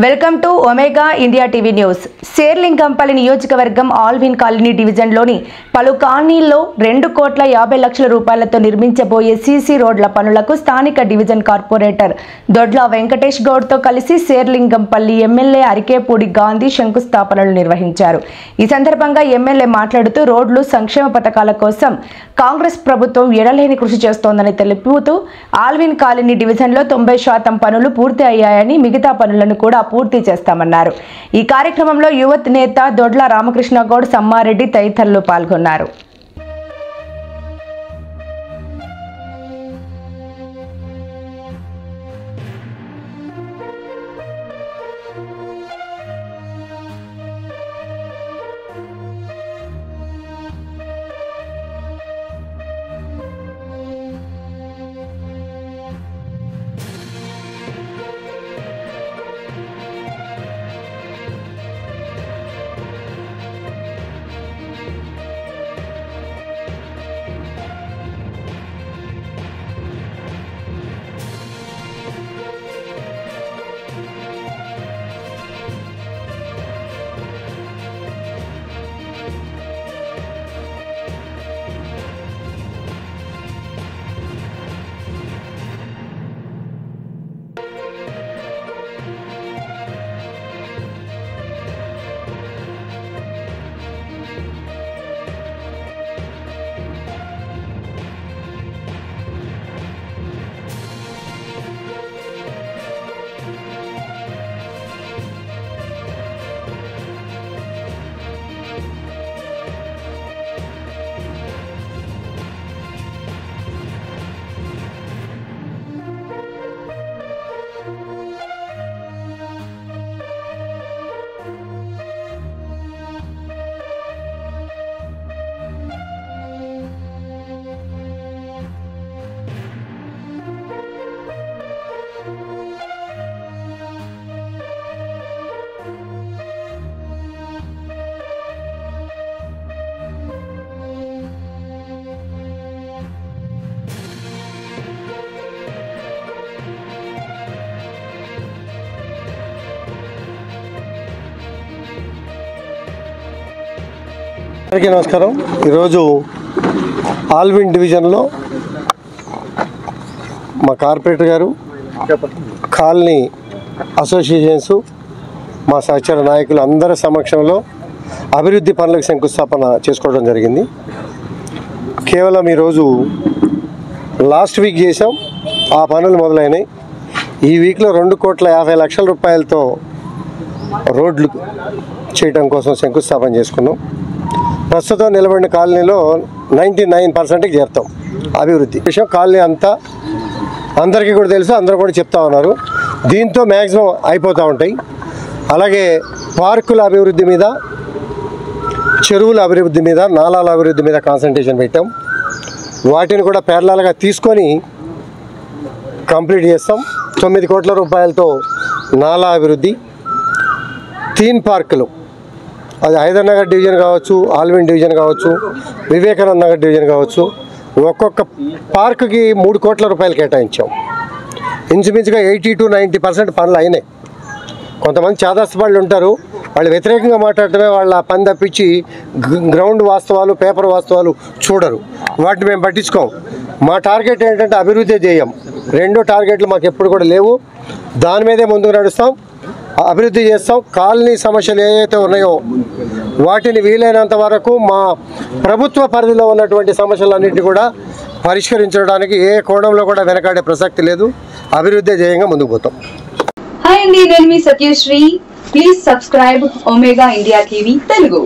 Welcome to omega India TV news. Serilingampally నియోజకవర్గం Alvin colony డివిజన్లోని పలు కాలనీల్లో 2,50,00,000 రూపాయలతో నిర్మించబోయే సీసీ రోడ్ల పనులకు స్థానిక డివిజన్ కార్పొరేటర్ దొడ్ల వెంకటేష్ గౌడ్తో కలిసి శేర్లింగంపల్లి ఎమ్మెల్యే అరికేపూడి గాంధీ శంకుస్థాపనలు నిర్వహించారు. ఈ సందర్భంగా ఎమ్మెల్యే మాట్లాడుతూ రోడ్లు సంక్షేమ పథకాల కోసం కాంగ్రెస్ ప్రభుత్వం ఎడలేని కృషి చేస్తోందని తెలుపుతూ ఆల్విన్ కాలనీ డివిజన్లో 90% పనులు పూర్తి అయ్యాయని, మిగతా పనులను కూడా పూర్తి చేస్తామన్నారు. ఈ కార్యక్రమంలో యువత్ నేత దొడ్ల రామకృష్ణ గౌడ్, సమ్మారెడ్డి తదితరులు పాల్గొన్నారు. అందరికీ నమస్కారం. ఈరోజు ఆల్విన్ డివిజన్లో మా కార్పొరేటర్ గారు, కాలనీ అసోసియేషన్స్, మా సహచర నాయకులు అందరి సమక్షంలో అభివృద్ధి పనులకు శంకుస్థాపన చేసుకోవడం జరిగింది. కేవలం ఈరోజు లాస్ట్ వీక్ చేసాం, ఆ పనులు మొదలైనవి. ఈ వీక్లో 2,50,00,000 రూపాయలతో రోడ్లు చేయడం కోసం శంకుస్థాపన చేసుకున్నాం. ప్రస్తుతం నిలబడిన కాలనీలో 99%కి చేరుతాం అభివృద్ధి విషయం. కాలనీ అంతా అందరికీ కూడా తెలుసు, అందరూ కూడా చెప్తా ఉన్నారు. దీంతో మ్యాక్సిమం అయిపోతూ ఉంటాయి. అలాగే పార్కుల అభివృద్ధి మీద, చెరువుల అభివృద్ధి మీద, నాలాల అభివృద్ధి మీద కాన్సన్ట్రేషన్ పెట్టాం. వాటిని కూడా ప్యారలల్గా తీసుకొని కంప్లీట్ చేస్తాం. 9 కోట్ల రూపాయలతో నాలా అభివృద్ధి, థీమ్ పార్కులు, అది హైదర్నగర్ డివిజన్ కావచ్చు, ఆల్విన్ డివిజన్ కావచ్చు, వివేకానంద నగర్ డివిజన్ కావచ్చు, ఒక్కొక్క పార్కుకి 3 కోట్ల రూపాయలు కేటాయించాం. ఇంచుమించుగా 80 to 90% పనులు అయినాయి. కొంతమంది చాదస్తపాళ్ళు ఉంటారు, వాళ్ళు వ్యతిరేకంగా మాట్లాడటమే వాళ్ళ పని తప్పించి గ్రౌండ్ వాస్తవాలు, పేపర్ వాస్తవాలు చూడరు. వాటిని మేము పట్టించుకోం. మా టార్గెట్ ఏంటంటే అభివృద్ధి చేయం. రెండో టార్గెట్లు మాకు ఎప్పుడు కూడా లేవు. దాని మీదే ముందుకు నడుస్తాం, అభివృద్ధి చేస్తాం. కాలనీ సమస్యలు ఏవైతే ఉన్నాయో వాటిని వీలైనంత వరకు మా ప్రభుత్వ పరిధిలో ఉన్నటువంటి సమస్యలన్నింటినీ కూడా పరిష్కరించడానికి ఏ కోణంలో కూడా వెనకాడే ప్రసక్తి లేదు. అభివృద్ధి ధ్యేయంగా ముందుకు పోతాం. హాయ్ అండి, నేను మీ Satyasri. Please subscribe Omega India TV Telugu.